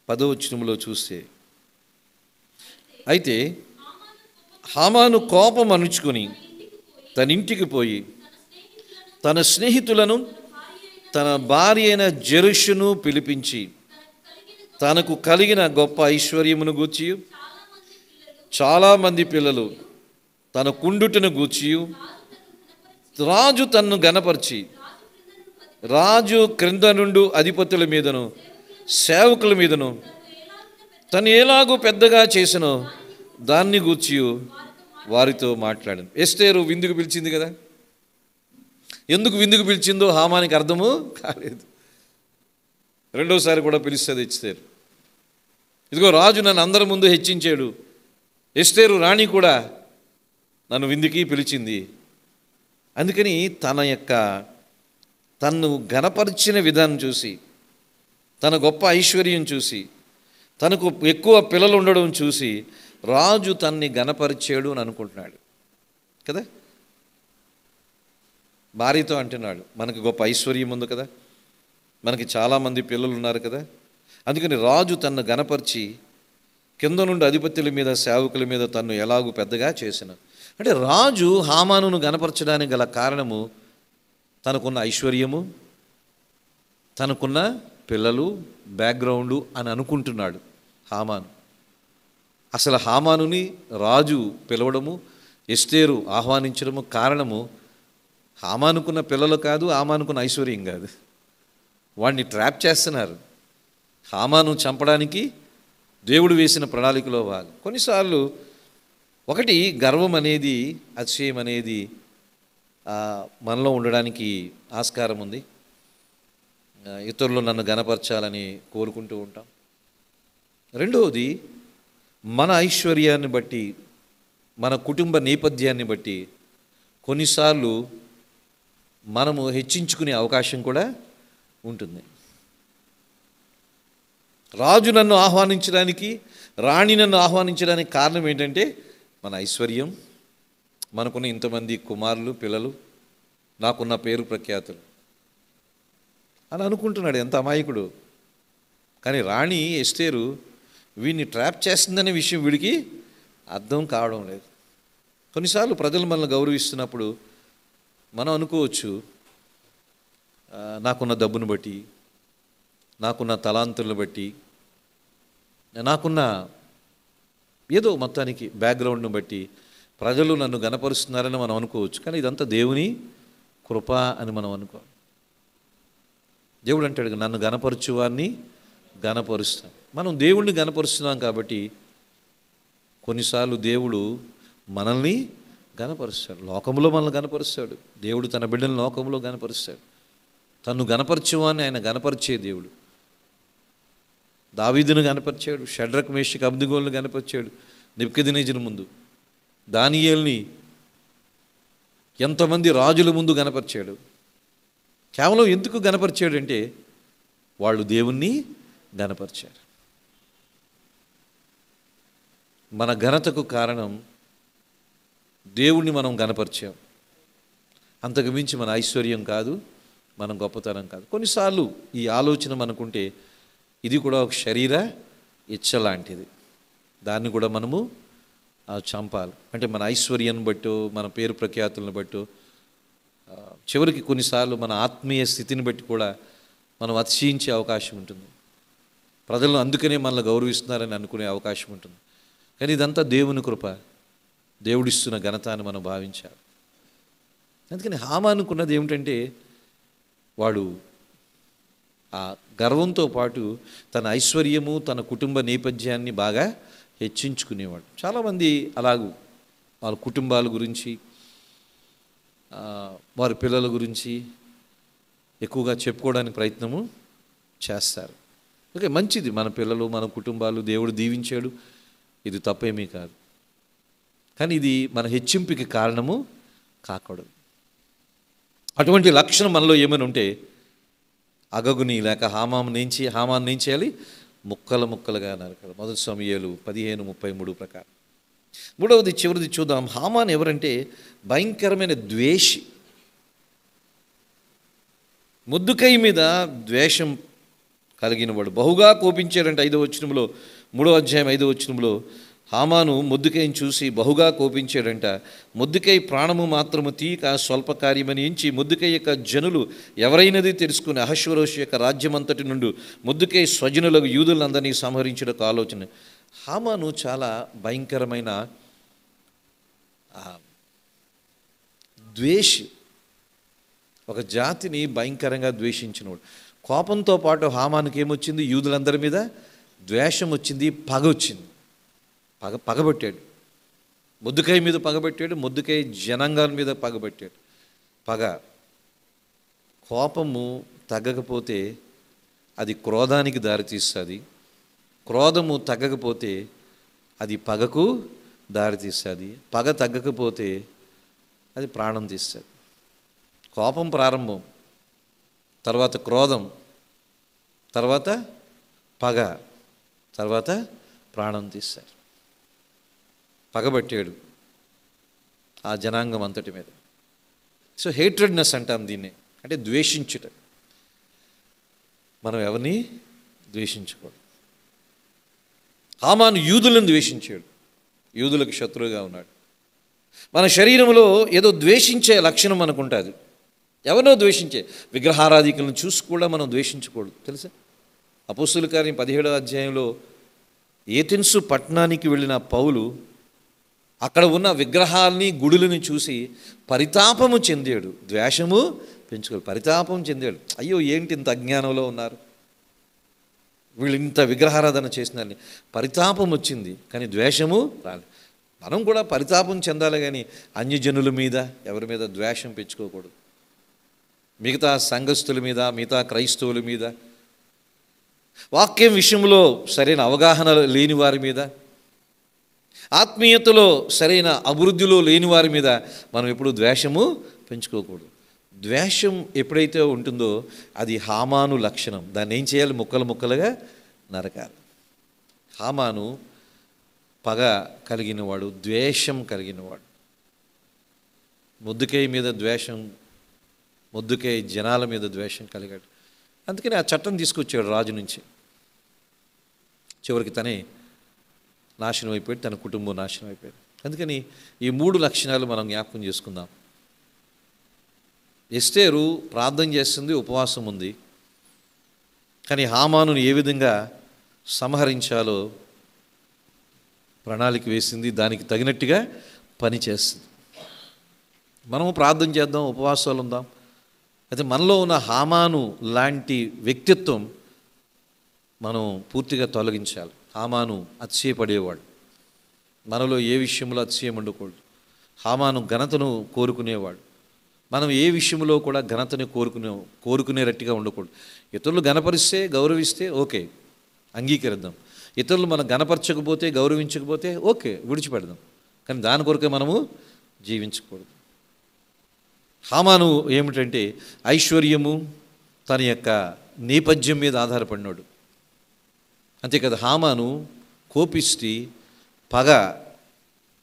10వ వచనంలో చూస్తే, అయితే హామాను కోపం అణుచుకొని తన ఇంటికి పోయి తన స్నేహితులను తన భార్య అయిన జెరుషును పిలిపించి తనకు కలిగిన గొప్ప ఐశ్వర్యమును గూర్చి, చాలామంది పిల్లలు, తన కుండుటను గూర్చి రాజు తన్ను గనపరిచి, రాజు క్రింద నుండి అధిపతుల మీదను సేవకుల మీదను తను ఎలాగూ పెద్దగా చేసినో దాన్ని గూర్చి వారితో మాట్లాడాను. ఎస్తేరు విందుకు పిలిచింది కదా, ఎందుకు విందుకు పిలిచిందో హామానికి అర్థము కాలేదు. రెండోసారి కూడా పిలుస్తుంది ఎస్తేరు. ఇదిగో రాజు నన్ను అందరి ముందు హెచ్చించాడు, ఎస్తేరు రాణి కూడా నన్ను విందుకి పిలిచింది. అందుకని తన్ను ఘనపరిచిన విధానం చూసి, తన గొప్ప ఐశ్వర్యం చూసి, తనకు ఎక్కువ పిల్లలు ఉండడం చూసి రాజు తన్ని ఘనపరిచాడు అని అనుకుంటున్నాడు కదా. భార్యతో అంటున్నాడు, మనకి గొప్ప ఐశ్వర్యం ఉంది కదా, మనకి చాలామంది పిల్లలు ఉన్నారు కదా, అందుకని రాజు తన్ను ఘనపరిచి కింద నుండి అధిపతుల మీద సేవకుల మీద తన్ను ఎలాగూ పెద్దగా చేసిన. అంటే రాజు హామానును ఘనపరచడానికి గల కారణము తనకున్న ఐశ్వర్యము, తనకున్న పిల్లలు, బ్యాక్గ్రౌండు అని అనుకుంటున్నాడు హామాను. అసలు హామానుని రాజు పిలవడము, ఎస్తేరు ఆహ్వానించడము కారణము హామానుకున్న పిల్లలు కాదు, హామానుకున్న ఐశ్వర్యం కాదు. వాడిని ట్రాప్ చేస్తున్నారు. హామాను చంపడానికి దేవుడు వేసిన ప్రణాళికలో భాగం. కొన్నిసార్లు ఒకటి గర్వం అనేది, అతిశయం అనేది మనలో ఉండడానికి ఆస్కారం ఉంది. ఇతరులు నన్ను ఘనపరచాలని కోరుకుంటూ ఉంటాం. రెండవది, మన ఐశ్వర్యాన్ని బట్టి, మన కుటుంబ నేపథ్యాన్ని బట్టి కొన్నిసార్లు మనము హెచ్చించుకునే అవకాశం కూడా ఉంటుంది. రాజు నన్ను ఆహ్వానించడానికి, రాణి నన్ను ఆహ్వానించడానికి కారణం ఏంటంటే మన ఐశ్వర్యం, మనకున్న ఇంతమంది కుమారులు, పిల్లలు, నాకున్న పేరు ప్రఖ్యాతులు అని అనుకుంటున్నాడు. ఎంత అమాయకుడు. కానీ రాణి ఎస్తేరు వీడిని ట్రాప్ చేస్తుందనే విషయం వీడికి అర్థం కావడం లేదు. కొన్నిసార్లు ప్రజలు మనల్ని గౌరవిస్తున్నప్పుడు మనం అనుకోవచ్చు, నాకున్న డబ్బును బట్టి, నాకున్న తలాంతులను బట్టి, నాకున్న ఏదో మొత్తానికి బ్యాక్గ్రౌండ్ను బట్టి ప్రజలు నన్ను గణపరుస్తున్నారని మనం అనుకోవచ్చు, కానీ ఇదంతా దేవుని కృప అని మనం అనుకోవాలి. దేవుడు అంటాడు, నన్ను గణపరచువాన్ని గణపరుస్తాను. మనం దేవుణ్ణి గణపరుస్తున్నాం కాబట్టి కొన్నిసార్లు దేవుడు మనల్ని గణపరుస్తాడు. లోకంలో మనల్ని గణపరుస్తాడు. దేవుడు తన బిడ్డలను లోకంలో గణపరుస్తాడు. తను గణపరచువాన్ని ఆయన గణపరిచే దేవుడు. దావీదును గణపరిచాడు, షడ్రక్ మేషక్ అబ్దెగోలను గణపరిచాడు నెబుకద్నెజరు ముందు. దానియేలుని ఎంతమంది రాజుల ముందు గణపరిచాడు. కేవలం ఎందుకు గణపరిచాడు అంటే వాళ్ళు దేవుణ్ణి గణపరిచారు. మన ఘనతకు కారణం దేవుణ్ణి మనం గణపరిచాం. అంతకు మించి మన ఐశ్వర్యం కాదు, మన గొప్పతనం కాదు. కొన్నిసార్లు ఈ ఆలోచన మనకుంటే ఇది కూడా ఒక శరీర ఇచ్చ లాంటిది. దాన్ని కూడా మనము చంపాలి. అంటే మన ఐశ్వర్యాన్ని బట్టో, మన పేరు ప్రఖ్యాతులను బట్టో, చివరికి కొన్నిసార్లు మన ఆత్మీయ స్థితిని బట్టి కూడా మనం అతిశయించే అవకాశం ఉంటుంది. ప్రజలను అందుకనే మనల్ని గౌరవిస్తున్నారని అనుకునే అవకాశం ఉంటుంది. కానీ ఇదంతా దేవుని కృప, దేవుడిస్తున్న ఘనత అని మనం భావించాలి. అందుకని హామానుకున్నది ఏమిటంటే వాడు ఆ గర్వంతో పాటు తన ఐశ్వర్యము, తన కుటుంబ నేపథ్యాన్ని బాగా హెచ్చించుకునేవాడు. చాలామంది అలాగూ వాళ్ళ కుటుంబాల గురించి, వారి పిల్లల గురించి ఎక్కువగా చెప్పుకోవడానికి ప్రయత్నము చేస్తారు. ఓకే, మంచిది. మన పిల్లలు, మన కుటుంబాలు దేవుడు దీవించాడు, ఇది తప్పేమీ కాదు. కానీ ఇది మన హెచ్చింపుకి కారణము కాకూడదు. అటువంటి లక్షణం మనలో ఏమైనా ఉంటే అగగుని లేక హామాన్ని ఏం చేయాలి? ముక్కలు ముక్కలుగా నరకాలి. 1 సమూయేలు 15:33 ప్రకారం. మూడవది, చివరిది చూద్దాం. హామాన్ ఎవరంటే భయంకరమైన ద్వేషి. మొర్దెకై మీద ద్వేషం కలిగినవాడు. బహుగా కోపించాడంటే 5వ వచనంలో, 3వ అధ్యాయం 5వ వచనంలో హామాను మొర్దెకైని చూసి బహుగా కోపించాడంట. మొర్దెకై ప్రాణము మాత్రము తీయక స్వల్ప కార్యమని ఎంచి మొర్దెకై యొక్క జనులు ఎవరైనది తెలుసుకుని అహష్వేరోషు యొక్క రాజ్యమంతటి నుండి మొర్దెకై స్వజనులకు యూదులందరినీ సంహరించడానికి ఆలోచన. హామాను చాలా భయంకరమైన ద్వేషి, ఒక జాతిని భయంకరంగా ద్వేషించినవాడు. కోపంతో పాటు హామానుకి ఏమొచ్చింది? యూదులందరి మీద ద్వేషం వచ్చింది, పగ వచ్చింది. పగబట్టాడు. మొర్దెకై మీద పగబట్టాడు, మొర్దెకై జనాంగాల మీద పగబట్టాడు. పగ, కోపము తగ్గకపోతే అది క్రోధానికి దారితీస్తుంది. క్రోధము తగ్గకపోతే అది పగకు దారితీస్తుంది. పగ తగ్గకపోతే అది ప్రాణం తీస్తుంది. కోపం ప్రారంభం, తర్వాత క్రోధం, తర్వాత పగ, తర్వాత ప్రాణం తీస్తారు. పగబట్టాడు ఆ జనాంగం అంతటి మీద. సో హేట్రెడ్నెస్ అంటాం దీన్ని, అంటే ద్వేషించుట. మనం ఎవరిని ద్వేషించకూడదు. హామాను యూదులను ద్వేషించాడు, యూదులకు శత్రువుగా ఉన్నాడు. మన శరీరంలో ఏదో ద్వేషించే లక్షణం మనకు ఉంటుంది. ఎవరినో ద్వేషించే, విగ్రహారాధికులను చూసి కూడా మనం ద్వేషించకూడదు. తెలుసా? అపోస్తలుల కార్యం 17వ అధ్యాయంలో ఏథెన్సు పట్టణానికి వెళ్ళిన పౌలు అక్కడ ఉన్న విగ్రహాలని, గుడులని చూసి పరితాపము చెందాడు. ద్వేషము పెంచుకోడు, పరితాపం చెందాడు. అయ్యో, ఏంటి ఇంత అజ్ఞానంలో ఉన్నారు వీళ్ళు, ఇంత విగ్రహారాధన చేసినారని పరితాపం వచ్చింది, కానీ ద్వేషము రాలేదు. మనం కూడా పరితాపం చెందాలి, కానీ అన్యజనుల మీద, ఎవరి మీద ద్వేషం పెంచుకోకూడదు. మిగతా సంఘస్థుల మీద, మిగతా క్రైస్తవుల మీద, వాక్యం విషయంలో సరైన అవగాహన లేని వారి మీద, ఆత్మీయతలో సరైన అభివృద్ధిలో లేని వారి మీద మనం ఎప్పుడు ద్వేషము పెంచుకోకూడదు. ద్వేషం ఎప్పుడైతే ఉంటుందో అది హామాను లక్షణం. దాన్ని ఏం చేయాలి? ముక్కలు ముక్కలుగా నరకాలి. హామాను పగ కలిగినవాడు, ద్వేషం కలిగినవాడు. మొర్దెకై మీద ద్వేషం, మొర్దెకై జనాల మీద ద్వేషం కలిగాడు. అందుకని ఆ చట్టం తీసుకొచ్చాడు రాజు నుంచి. చివరికి తనే నాశనం అయిపోయాడు, తన కుటుంబం నాశనం అయిపోయాడు. అందుకని ఈ 3 లక్షణాలు మనం జ్ఞాపకం చేసుకుందాం. ఎస్తేరు ప్రార్థన చేస్తుంది, ఉపవాసం ఉంది, కానీ హామానుని ఏ విధంగా సంహరించాలో ప్రణాళిక వేసింది, దానికి తగినట్టుగా పని చేస్తుంది. మనము ప్రార్థన చేద్దాం, ఉపవాసాలు ఉందాం. అయితే మనలో ఉన్న హామాను లాంటి వ్యక్తిత్వం మనం పూర్తిగా తొలగించాలి. హామాను అతిశయపడేవాడు. మనలో ఏ విషయంలో అతిశయం ఉండకూడదు. హామాను ఘనతను కోరుకునేవాడు. మనం ఏ విషయంలో కూడా ఘనతని కోరుకునేటట్టుగా ఉండకూడదు. ఇతరులు ఘనపరిస్తే, గౌరవిస్తే ఓకే, అంగీకరిద్దాం. ఇతరులు మనం ఘనపరచకపోతే, గౌరవించకపోతే ఓకే, విడిచిపెడదాం. కానీ దాని కొరకే మనము జీవించకూడదు. హామాను ఏమిటంటే ఐశ్వర్యము, తన యొక్క నేపథ్యం మీద ఆధారపడినాడు. అంతే కదా, హామాను కోపిష్టి, పగ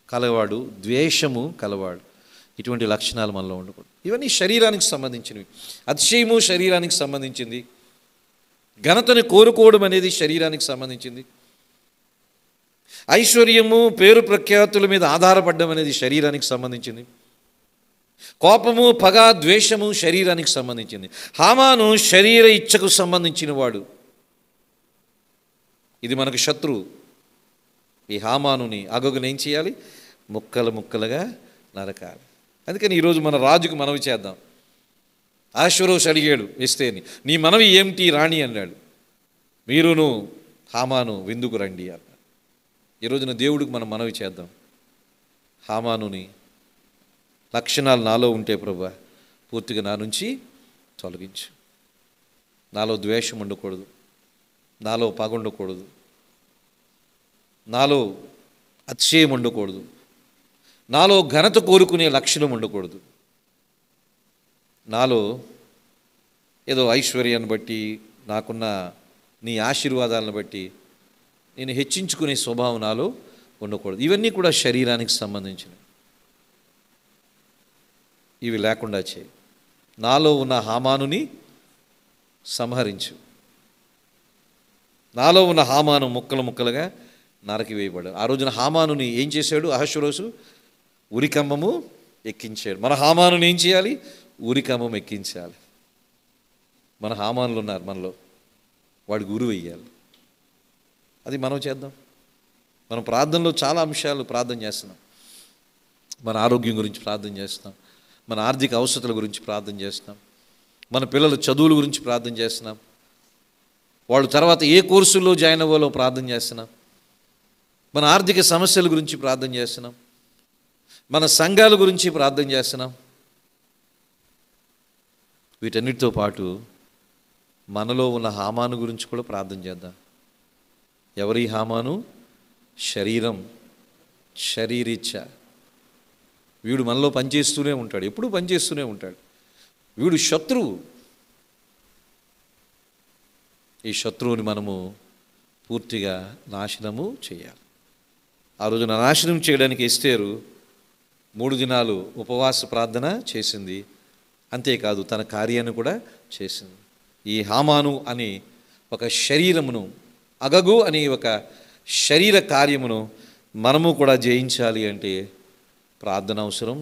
కలవాడు, ద్వేషము కలవాడు. ఇటువంటి లక్షణాలు మనలో ఉండకూడదు. ఇవన్నీ శరీరానికి సంబంధించినవి. అతిశయము శరీరానికి సంబంధించింది. ఘనతని కోరుకోవడం అనేది శరీరానికి సంబంధించింది. ఐశ్వర్యము, పేరు ప్రఖ్యాతుల మీద ఆధారపడడం అనేది శరీరానికి సంబంధించింది. కోపము, పగ, ద్వేషము శరీరానికి సంబంధించింది. హామాను శరీర ఇచ్ఛకు సంబంధించిన వాడు. ఇది మనకు శత్రువు. ఈ హామానుని అగగుని ఏం చేయాలి? ముక్కలు ముక్కలుగా నరకాలి. అందుకని ఈరోజు మన రాజుకు మనవి చేద్దాం. ఆశ్వరోష్ అడిగాడు ఎస్తేని, నీ మనవి ఏమిటి రాణి అన్నాడు. మీరును హామాను విందుకు రండి అన్నాడు. ఈరోజున దేవుడికి మనం మనవి చేద్దాం. హామానుని లక్షణాలు నాలో ఉంటే ప్రభువా, పూర్తిగా నా నుంచి తొలగించు. నాలో ద్వేషం ఉండకూడదు, నాలో పగ ఉండకూడదు, నాలో అతిశయం ఉండకూడదు, నాలో ఘనత కోరుకునే లక్షణం ఉండకూడదు. నాలో ఏదో ఐశ్వర్యాన్ని బట్టి, నాకున్న నీ ఆశీర్వాదాలను బట్టి నేను హెచ్చించుకునే స్వభావం నాలో ఉండకూడదు. ఇవన్నీ కూడా శరీరానికి సంబంధించినవి. ఇవి లేకుండా చేయి. నాలో ఉన్న హామానుని సంహరించు. నాలో ఉన్న హామాను ముక్కలు ముక్కలుగా నరకి వేయబడు. ఆ రోజున హామానుని ఏం చేశాడు అహష్వేరోషు? ఉరికంబము ఎక్కించాడు. మన హామానుని ఏం చేయాలి? ఉరికంబం ఎక్కించాలి. మన హామానులు ఉన్నారు మనలో, వాడికి ఉరి వేయాలి. అది మనం చేద్దాం. మనం ప్రార్థనలో చాలా అంశాలు ప్రార్థన చేస్తున్నాం. మన ఆరోగ్యం గురించి ప్రార్థన చేస్తున్నాం, మన ఆర్థిక అవసరాల గురించి ప్రార్థన చేస్తున్నాం, మన పిల్లల చదువుల గురించి ప్రార్థన చేస్తున్నాం, వాళ్ళు తర్వాత ఏ కోర్సుల్లో జాయిన్ అవ్వాలో ప్రార్థన చేస్తున్నాం, మన ఆర్థిక సమస్యల గురించి ప్రార్థన చేస్తున్నాం, మన సంఘాల గురించి ప్రార్థన చేస్తున్నాం. వీటన్నిటితో పాటు మనలో ఉన్న హామాను గురించి కూడా ప్రార్థన చేద్దాం. ఎవరి హామాను? శరీరం, శరీరీచ్ఛ. వీడు మనలో పనిచేస్తూనే ఉంటాడు, ఎప్పుడూ పనిచేస్తూనే ఉంటాడు. వీడు శత్రువు. ఈ శత్రువుని మనము పూర్తిగా నాశనము చేయాలి. ఆ రోజున నాశనం చేయడానికి ఎస్తేరు 3 దినాలు ఉపవాస ప్రార్థన చేసింది. అంతేకాదు తన కార్యాన్ని కూడా చేసింది. ఈ హామాను అని ఒక శరీరమును, అగగు అని ఒక శరీర కార్యమును మనము కూడా జయించాలి అంటే ప్రార్థన అవసరం,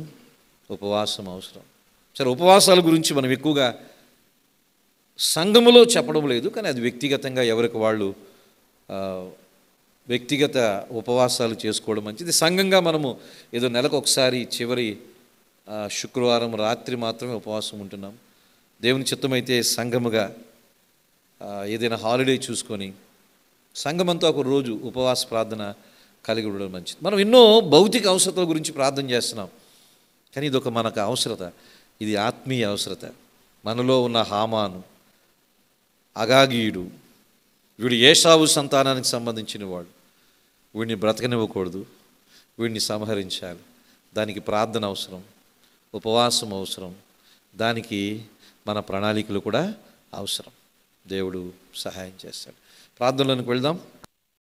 ఉపవాసం అవసరం. సరే, ఉపవాసాల గురించి మనం ఎక్కువగా సంఘములో చెప్పడం లేదు, కానీ అది వ్యక్తిగతంగా ఎవరికి వాళ్ళు వ్యక్తిగత ఉపవాసాలు చేసుకోవడం మంచిది. సంఘంగా మనము ఏదో నెలకు ఒకసారి చివరి శుక్రవారం రాత్రి మాత్రమే ఉపవాసం ఉంటున్నాం. దేవుని చిత్తమైతే సంఘముగా ఏదైనా హాలిడే చూసుకొని సంఘమంతా ఒక రోజు ఉపవాస ప్రార్థన కలిగి ఉండడం మంచిది. మనం ఎన్నో భౌతిక అవసరతల గురించి ప్రార్థన చేస్తున్నాం, కానీ ఇది ఒక మనకు అవసరత. ఇది ఆత్మీయ అవసరత. మనలో ఉన్న హామాను, అగాగీయుడు, వీడు ఏశావు సంతానానికి సంబంధించిన వాడు. వీడిని బ్రతకనివ్వకూడదు, వీడిని సంహరించాలి. దానికి ప్రార్థన అవసరం, ఉపవాసం అవసరం, దానికి మన ప్రణాళికలు కూడా అవసరం. దేవుడు సహాయం చేస్తాడు. ప్రార్థనలోనికి వెళ్దాం.